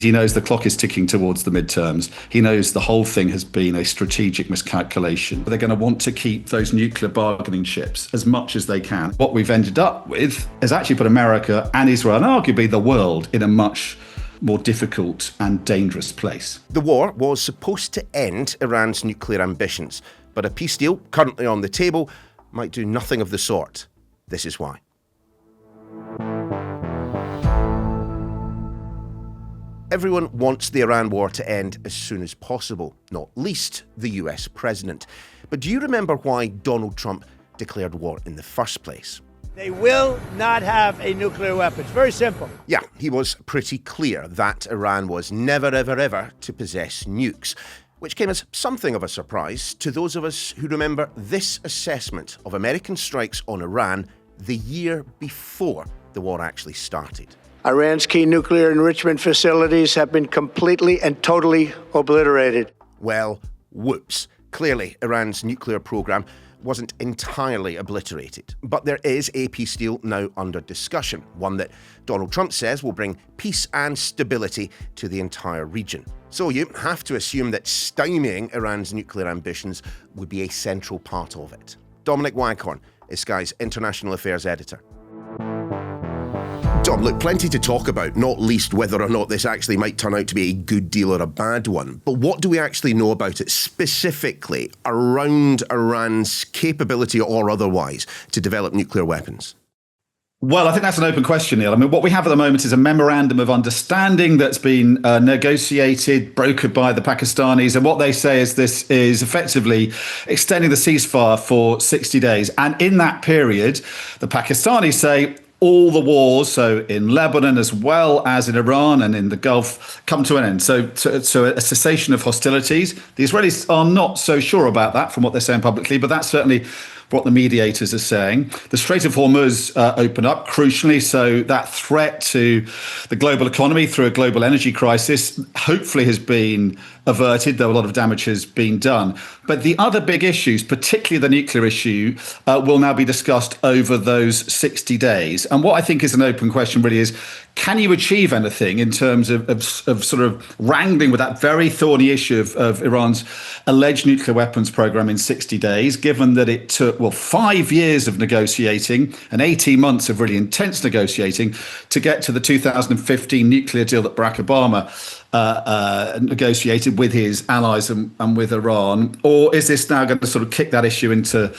He knows the clock is ticking towards the midterms. He knows the whole thing has been a strategic miscalculation. They're going to want to keep those nuclear bargaining chips as much as they can. What we've ended up with has actually put America and Israel, and arguably the world, in a much more difficult and dangerous place. The war was supposed to end Iran's nuclear ambitions, but a peace deal currently on the table might do nothing of the sort. This is why. Everyone wants the Iran war to end as soon as possible, not least the US president. But do you remember why Donald Trump declared war in the first place? They will not have a nuclear weapon. It's very simple. Yeah, he was pretty clear that Iran was never, ever, ever to possess nukes, which came as something of a surprise to those of us who remember this assessment of American strikes on Iran the year before the war actually started. Iran's key nuclear enrichment facilities have been completely and totally obliterated. Well, whoops. Clearly, Iran's nuclear program wasn't entirely obliterated. But there is a peace deal now under discussion, one that Donald Trump says will bring peace and stability to the entire region. So you have to assume that stymieing Iran's nuclear ambitions would be a central part of it. Dominic Waghorn is Sky's international affairs editor. Dom, look, plenty to talk about, not least whether or not this actually might turn out to be a good deal or a bad one. But what do we actually know about it specifically around Iran's capability or otherwise to develop nuclear weapons? Well, I think that's an open question, Neil. I mean, what we have at the moment is a Memorandum of Understanding that's been negotiated, brokered by the Pakistanis. And what they say is this is effectively extending the ceasefire for 60 days. And in that period, the Pakistanis say all the wars, so in Lebanon as well as in Iran and in the Gulf, come to an end. So a cessation of hostilities. The Israelis are not so sure about that from what they're saying publicly, but that's certainly what the mediators are saying. The Strait of Hormuz open up, crucially, so that threat to the global economy through a global energy crisis hopefully has been averted, though a lot of damage has been done. But the other big issues, particularly the nuclear issue, will now be discussed over those 60 days. And what I think is an open question really is, can you achieve anything in terms of sort of wrangling with that very thorny issue of Iran's alleged nuclear weapons program in 60 days, given that it took, 5 years of negotiating and 18 months of really intense negotiating to get to the 2015 nuclear deal that Barack Obama negotiated with his allies and with Iran? Or is this now going to sort of kick that issue into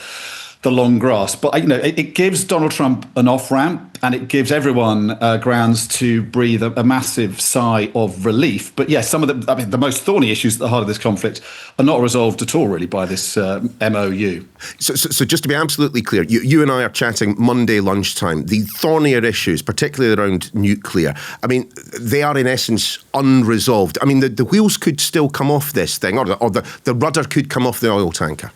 the long grass? But, it gives Donald Trump an off-ramp, and it gives everyone grounds to breathe a massive sigh of relief. But yes, some of the most thorny issues at the heart of this conflict are not resolved at all, really, by this MOU. So just to be absolutely clear, you and I are chatting Monday lunchtime. The thornier issues, particularly around nuclear, I mean, they are in essence unresolved. I mean, the wheels could still come off this thing, or the rudder could come off the oil tanker.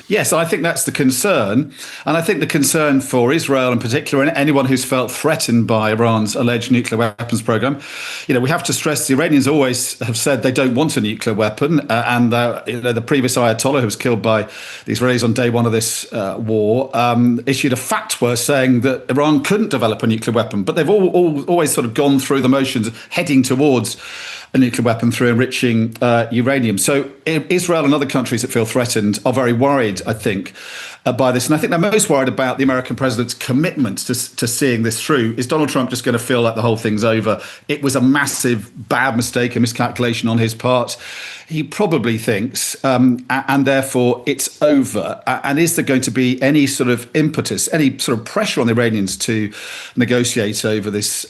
Yes, I think that's the concern. And I think the concern for Israel in particular, and anyone who's felt threatened by Iran's alleged nuclear weapons program, we have to stress the Iranians always have said they don't want a nuclear weapon. And the previous Ayatollah, who was killed by the Israelis on day one of this war, issued a fatwa saying that Iran couldn't develop a nuclear weapon. But they've always sort of gone through the motions heading towards a nuclear weapon through enriching uranium. So Israel and other countries that feel threatened are very worried, I think, by this. And I think they're most worried about the American president's commitment to seeing this through. Is Donald Trump just going to feel like the whole thing's over? It was a massive bad mistake, a miscalculation on his part. He probably thinks, and therefore it's over. And is there going to be any sort of impetus, any sort of pressure on the Iranians to negotiate over this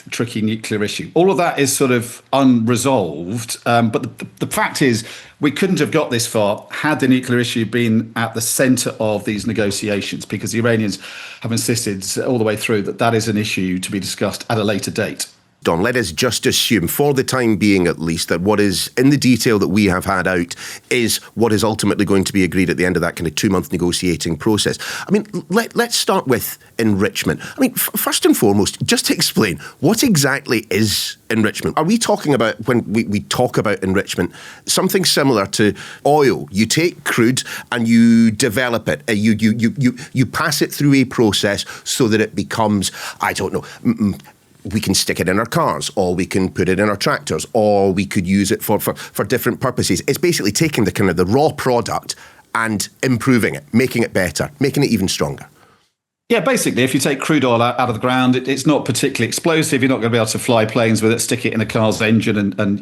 tricky nuclear issue? All of that is sort of unresolved. But the fact is, we couldn't have got this far had the nuclear issue been at the centre of these negotiations, because the Iranians have insisted all the way through that is an issue to be discussed at a later date. Don, let us just assume, for the time being at least, that what is in the detail that we have had out is what is ultimately going to be agreed at the end of that kind of 2-month negotiating process. I mean, let's start with enrichment. I mean, first and foremost, just to explain, what exactly is enrichment? Are we talking about, when we talk about enrichment, something similar to oil? You take crude and you develop it. You pass it through a process so that it becomes, I don't know, we can stick it in our cars, or we can put it in our tractors, or we could use it for different purposes. It's basically taking the kind of the raw product and improving it, making it better, making it even stronger. Yeah, basically, if you take crude oil out of the ground, it's not particularly explosive. You're not going to be able to fly planes with it, stick it in a car's engine and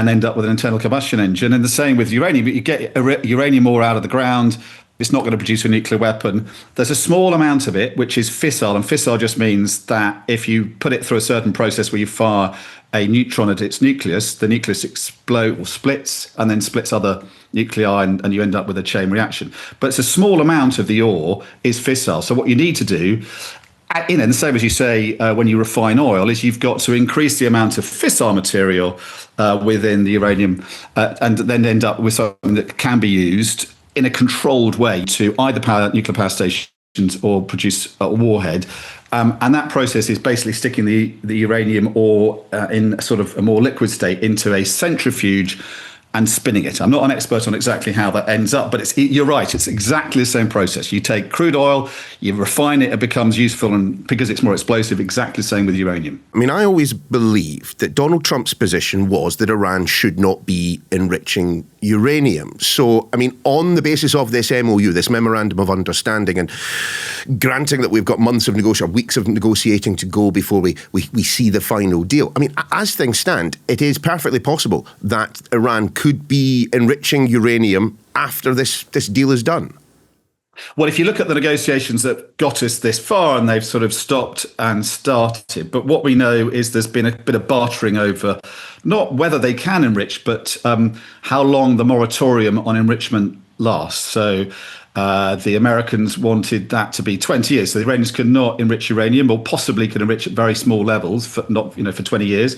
end up with an internal combustion engine. And the same with uranium. But you get uranium ore out of the ground, it's not going to produce a nuclear weapon. There's a small amount of it, which is fissile. And fissile just means that if you put it through a certain process where you fire a neutron at its nucleus, the nucleus explodes or splits and then splits other nuclei, and you end up with a chain reaction. But it's a small amount of the ore is fissile. So what you need to do, and the same as you say when you refine oil, is you've got to increase the amount of fissile material within the uranium and then end up with something that can be used in a controlled way to either power nuclear power stations or produce a warhead. And that process is basically sticking the uranium ore in sort of a more liquid state into a centrifuge and spinning it. I'm not an expert on exactly how that ends up, but you're right. It's exactly the same process. You take crude oil, you refine it, it becomes useful, and because it's more explosive, exactly the same with uranium. I mean, I always believed that Donald Trump's position was that Iran should not be enriching uranium. So, I mean, on the basis of this MOU, this Memorandum of Understanding, and granting that we've got months of negotiating, weeks of negotiating to go before we see the final deal, I mean, as things stand, it is perfectly possible that Iran could be enriching uranium after this deal is done. Well, if you look at the negotiations that got us this far, and they've sort of stopped and started, but what we know is there's been a bit of bartering over not whether they can enrich, but how long the moratorium on enrichment lasts. So the Americans wanted that to be 20 years. So the Iranians could not enrich uranium, or possibly could enrich at very small levels, for 20 years.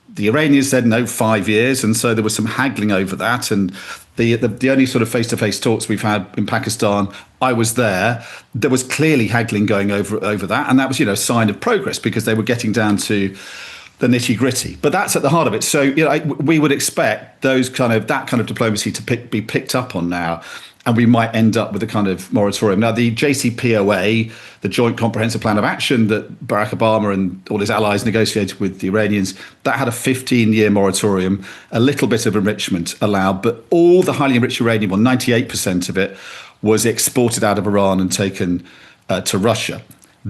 The Iranians said no, 5 years, and so there was some haggling over that. And the only sort of face-to-face talks we've had in Pakistan, I was there. There was clearly haggling going over that, and that was a sign of progress because they were getting down to the nitty-gritty. But that's at the heart of it. So we would expect that kind of diplomacy to be picked up on now. And we might end up with a kind of moratorium. Now, the JCPOA, the Joint Comprehensive Plan of Action that Barack Obama and all his allies negotiated with the Iranians, that had a 15-year moratorium, a little bit of enrichment allowed, but all the highly enriched uranium, or 98% of it, was exported out of Iran and taken to Russia.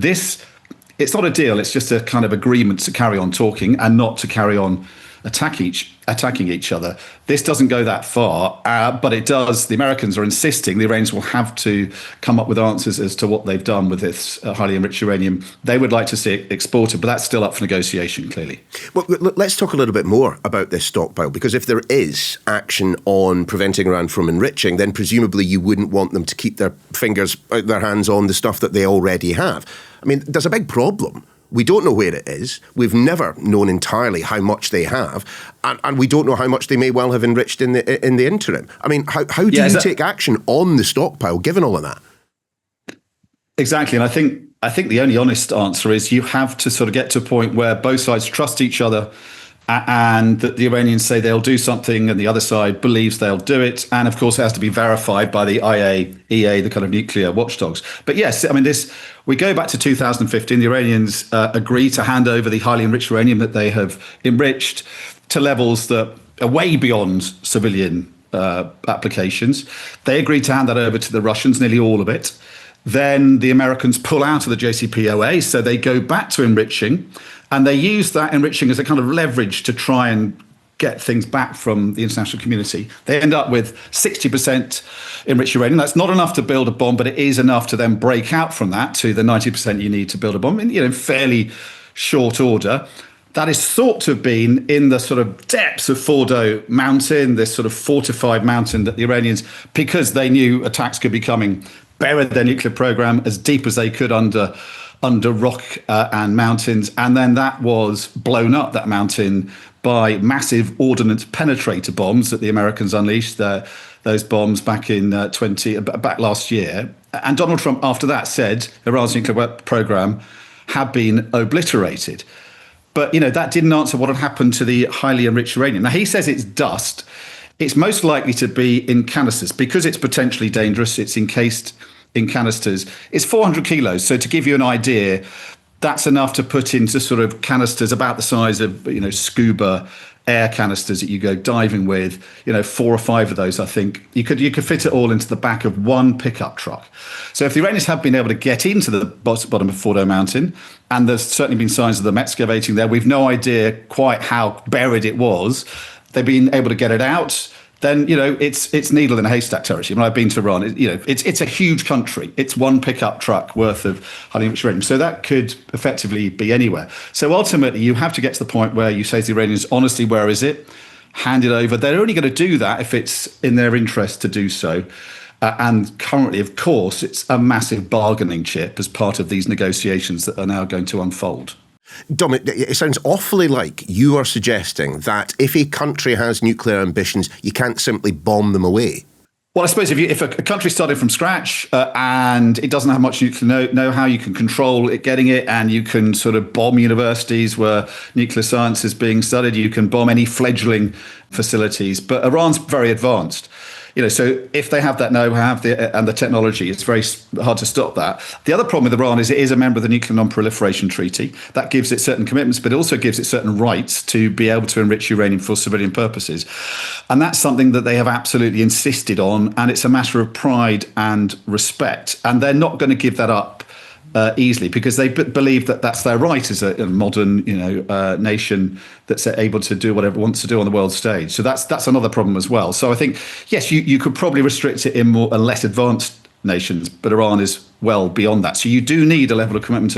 It's not a deal, it's just a kind of agreement to carry on talking and not to carry on attacking each other. This doesn't go that far, but it does. The Americans are insisting the Iranians will have to come up with answers as to what they've done with this highly enriched uranium. They would like to see it exported, but that's still up for negotiation, clearly. Well, let's talk a little bit more about this stockpile, because if there is action on preventing Iran from enriching, then presumably you wouldn't want them to keep their hands on the stuff that they already have. I mean, there's a big problem. We don't know where it is. We've never known entirely how much they have, and we don't know how much they may well have enriched in the interim. I mean, how do you take action on the stockpile given all of that? Exactly, and I think the only honest answer is you have to sort of get to a point where both sides trust each other, and that the Iranians say they'll do something and the other side believes they'll do it. And of course, it has to be verified by the IAEA, the kind of nuclear watchdogs. But yes, I mean, we go back to 2015. The Iranians agree to hand over the highly enriched uranium that they have enriched to levels that are way beyond civilian applications. They agreed to hand that over to the Russians, nearly all of it. Then the Americans pull out of the JCPOA, so they go back to enriching. And they use that enriching as a kind of leverage to try and get things back from the international community. They end up with 60% enriched uranium. That's not enough to build a bomb, but it is enough to then break out from that to the 90% you need to build a bomb in fairly short order. That is thought to have been in the sort of depths of Fordo Mountain, this sort of fortified mountain that the Iranians, because they knew attacks could be coming, buried their nuclear program as deep as they could under rock and mountains. And then that was blown up, that mountain, by massive ordnance penetrator bombs that the Americans unleashed, those bombs back last year. And Donald Trump, after that, said Iran's nuclear program had been obliterated. But, that didn't answer what had happened to the highly enriched uranium. Now, he says it's dust. It's most likely to be in canisters because it's potentially dangerous. It's encased in canisters. It's 400 kilos. So to give you an idea, That's enough to put into sort of canisters about the size of, scuba air canisters that you go diving with, 4 or 5 of those. I think you could fit it all into the back of one pickup truck. So if the Iranians have been able to get into the bottom of Fordo Mountain, and there's certainly been signs of them excavating there, we've no idea quite how buried it was. They've been able to get it out. Then it's needle in a haystack territory. When I've been to Iran, it's a huge country. It's one pickup truck worth of highly enriched uranium, so that could effectively be anywhere. So ultimately, you have to get to the point where you say to the Iranians, honestly, where is it? Hand it over. They're only going to do that if it's in their interest to do so. And currently, of course, it's a massive bargaining chip as part of these negotiations that are now going to unfold. Dominic, it sounds awfully like you are suggesting that if a country has nuclear ambitions, you can't simply bomb them away. Well, I suppose if a country started from scratch and it doesn't have much nuclear know-how, you can control it getting it, and you can sort of bomb universities where nuclear science is being studied. You can bomb any fledgling facilities. But Iran's very advanced. So if they have that know-how and the technology, it's very hard to stop that. The other problem with Iran is it is a member of the Nuclear Non-Proliferation Treaty. That gives it certain commitments, but it also gives it certain rights to be able to enrich uranium for civilian purposes. And that's something that they have absolutely insisted on, and it's a matter of pride and respect. And they're not going to give that up easily, because they believe that that's their right as a modern, nation that's able to do whatever it wants to do on the world stage. So that's another problem as well. So I think, yes, you could probably restrict it in more and less advanced nations, but Iran is well beyond that. So you do need a level of commitment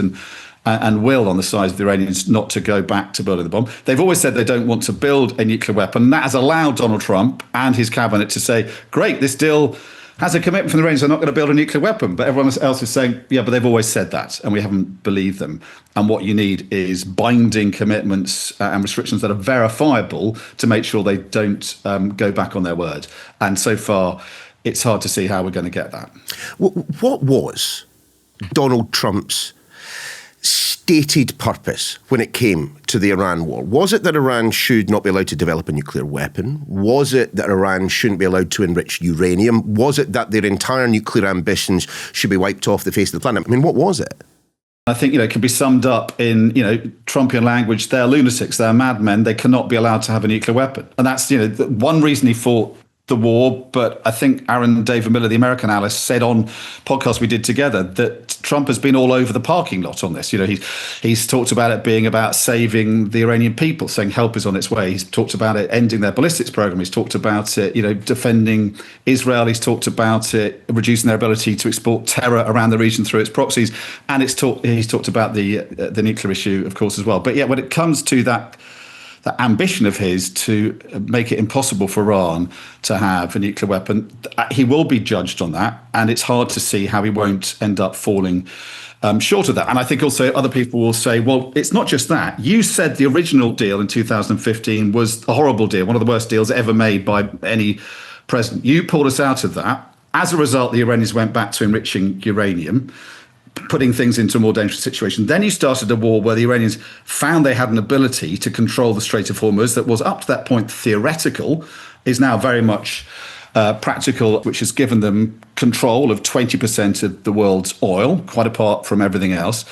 and will on the side of the Iranians not to go back to building the bomb. They've always said they don't want to build a nuclear weapon. That has allowed Donald Trump and his cabinet to say, great, this deal has a commitment from the Iranians, they're not going to build a nuclear weapon. But everyone else is saying, yeah, but they've always said that, and we haven't believed them. And what you need is binding commitments and restrictions that are verifiable to make sure they don't go back on their word. And so far, it's hard to see how we're going to get that. What was Donald Trump's stated purpose when it came to the Iran war? Was it that Iran should not be allowed to develop a nuclear weapon? Was it that Iran shouldn't be allowed to enrich uranium? Was it that their entire nuclear ambitions should be wiped off the face of the planet? I mean, what was it? I think, it can be summed up in, Trumpian language. They're lunatics, they're madmen. They cannot be allowed to have a nuclear weapon. And that's, one reason he fought the war. But I think Aaron David Miller, the American analyst, said on podcast we did together that Trump has been all over the parking lot on this. He's talked about it being about saving the Iranian people, saying help is on its way. He's talked about it ending their ballistics program. He's talked about it, defending Israel. He's talked about it reducing their ability to export terror around the region through its proxies. And he's talked about the nuclear issue, of course, as well. But yeah, when it comes to that ambition of his to make it impossible for Iran to have a nuclear weapon, he will be judged on that, and it's hard to see how he won't end up falling short of that. And I think also other people will say, well, it's not just that. You said the original deal in 2015 was a horrible deal, one of the worst deals ever made by any president. You pulled us out of that. As a result, the Iranians went back to enriching uranium, putting things into a more dangerous situation. Then you started a war where the Iranians found they had an ability to control the Strait of Hormuz that was up to that point theoretical, is now very much practical, which has given them control of 20% of the world's oil, quite apart from everything else.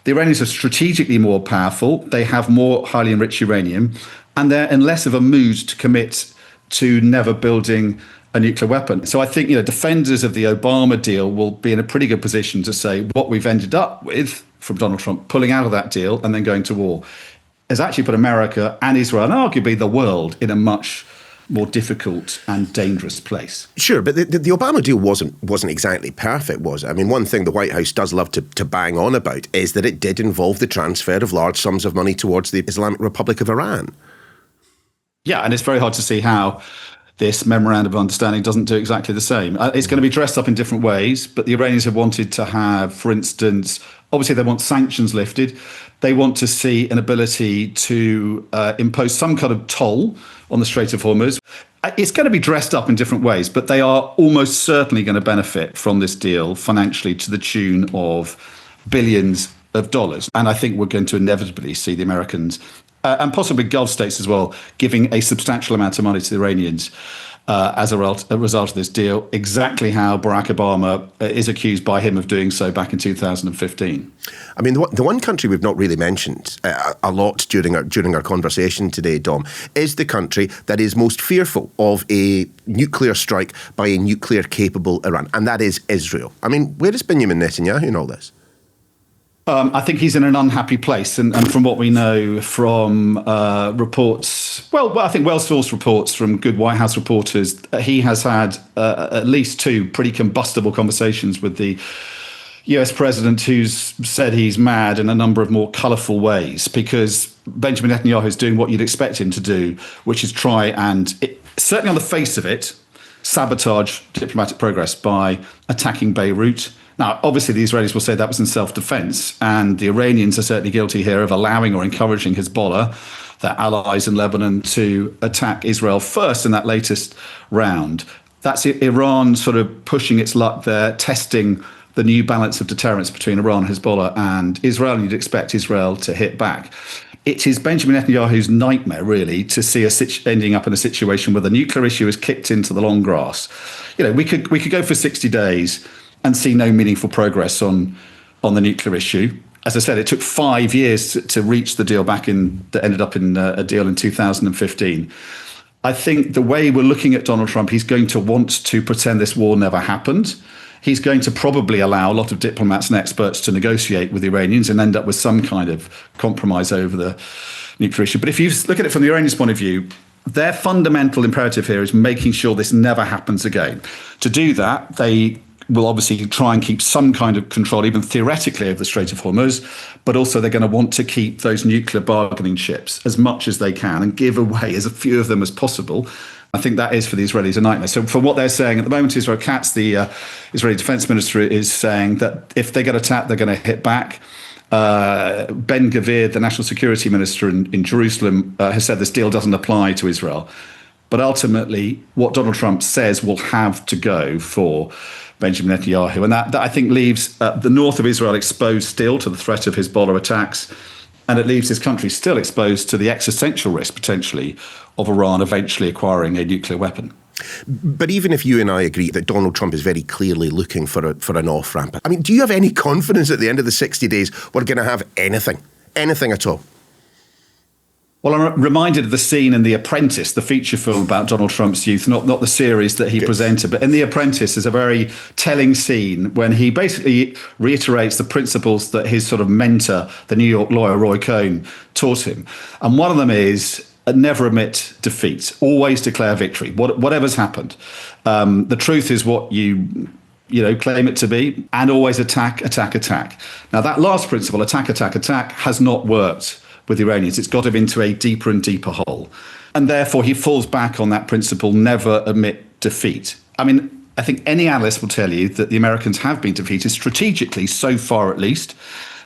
The Iranians are strategically more powerful. They have more highly enriched uranium, and they're in less of a mood to commit to never building a nuclear weapon. So I think, defenders of the Obama deal will be in a pretty good position to say what we've ended up with from Donald Trump pulling out of that deal and then going to war has actually put America and Israel, and arguably the world, in a much more difficult and dangerous place. Sure, but the Obama deal wasn't exactly perfect, was it? I mean, one thing the White House does love to bang on about is that it did involve the transfer of large sums of money towards the Islamic Republic of Iran. Yeah, and it's very hard to see how this Memorandum of Understanding doesn't do exactly the same. It's going to be dressed up in different ways, but the Iranians have wanted to have, for instance, obviously they want sanctions lifted. They want to see an ability to impose some kind of toll on the Strait of Hormuz. It's going to be dressed up in different ways, but they are almost certainly going to benefit from this deal financially to the tune of billions of dollars. And I think we're going to inevitably see the Americans and possibly Gulf states as well, giving a substantial amount of money to the Iranians as a result of this deal, exactly how Barack Obama is accused by him of doing so back in 2015. I mean, the one country we've not really mentioned a lot during our conversation today, Dom, is the country that is most fearful of a nuclear strike by a nuclear-capable Iran, and that is Israel. I mean, where is Benjamin Netanyahu in all this? I think he's in an unhappy place. And from what we know from reports, I think well-sourced reports from good White House reporters, he has had at least two pretty combustible conversations with the US president, who's said he's mad in a number of more colourful ways, because Benjamin Netanyahu is doing what you'd expect him to do, which is try and, certainly on the face of it, sabotage diplomatic progress by attacking Beirut. Now, obviously, the Israelis will say that was in self-defense, and the Iranians are certainly guilty here of allowing or encouraging Hezbollah, their allies in Lebanon, to attack Israel first in that latest round. That's Iran sort of pushing its luck there, testing the new balance of deterrence between Iran, Hezbollah, and Israel, and you'd expect Israel to hit back. It is Benjamin Netanyahu's nightmare, really, to see ending up in a situation where the nuclear issue is kicked into the long grass. We could go for 60 days and see no meaningful progress on the nuclear issue. As I said, it took 5 years to reach the deal that ended up in a deal in 2015. I think the way we're looking at Donald Trump, he's going to want to pretend this war never happened. He's going to probably allow a lot of diplomats and experts to negotiate with the Iranians and end up with some kind of compromise over the nuclear issue. But if you look at it from the Iranians' point of view, their fundamental imperative here is making sure this never happens again. To do that, they will obviously try and keep some kind of control, even theoretically, over the Strait of Hormuz, but also they're going to want to keep those nuclear bargaining chips as much as they can and give away as few of them as possible. I think that is for the Israelis a nightmare. So for what they're saying at the moment, Israel Katz, the Israeli defense minister, is saying that if they get attacked, they're going to hit back. Ben-Gvir, the national security minister in Jerusalem, has said this deal doesn't apply to Israel. But ultimately, what Donald Trump says will have to go for Benjamin Netanyahu. And that I think leaves the north of Israel exposed still to the threat of Hezbollah attacks. And it leaves his country still exposed to the existential risk, potentially, of Iran eventually acquiring a nuclear weapon. But even if you and I agree that Donald Trump is very clearly looking for an off-ramp, I mean, do you have any confidence at the end of the 60 days we're going to have anything at all? Well, I'm reminded of the scene in The Apprentice, the feature film about Donald Trump's youth, not the series that he presented, but in The Apprentice there's a very telling scene when he basically reiterates the principles that his sort of mentor, the New York lawyer Roy Cohn, taught him. And one of them is never admit defeat, always declare victory, whatever's happened. The truth is what you claim it to be, and always attack. Now, that last principle, attack, has not worked with the Iranians. It's got him into a deeper and deeper hole. And therefore, he falls back on that principle, never admit defeat. I mean, I think any analyst will tell you that the Americans have been defeated strategically, so far at least.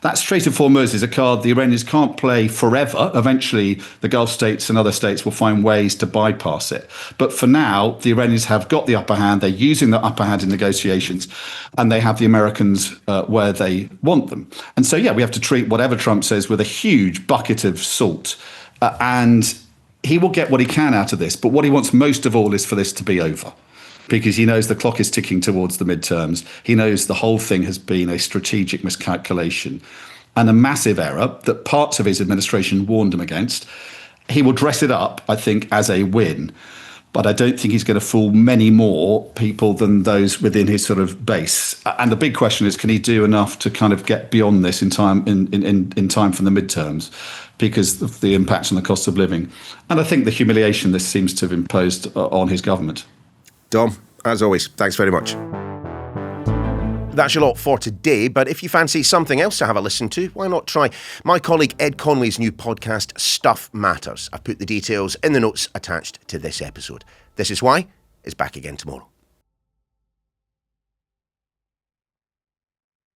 That Strait of Hormuz is a card the Iranians can't play forever. Eventually, the Gulf states and other states will find ways to bypass it. But for now, the Iranians have got the upper hand. They're using the upper hand in negotiations, and they have the Americans where they want them. And so, we have to treat whatever Trump says with a huge bucket of salt. And he will get what he can out of this. But what he wants most of all is for this to be over, because he knows the clock is ticking towards the midterms. He knows the whole thing has been a strategic miscalculation and a massive error that parts of his administration warned him against. He will dress it up, I think, as a win, but I don't think he's going to fool many more people than those within his sort of base. And the big question is, can he do enough to kind of get beyond this in time in time for the midterms, because of the impact on the cost of living? And I think the humiliation this seems to have imposed on his government. Dom, as always, thanks very much. That's your lot for today, but if you fancy something else to have a listen to, why not try my colleague Ed Conway's new podcast, Stuff Matters. I've put the details in the notes attached to this episode. This Is Why is back again tomorrow.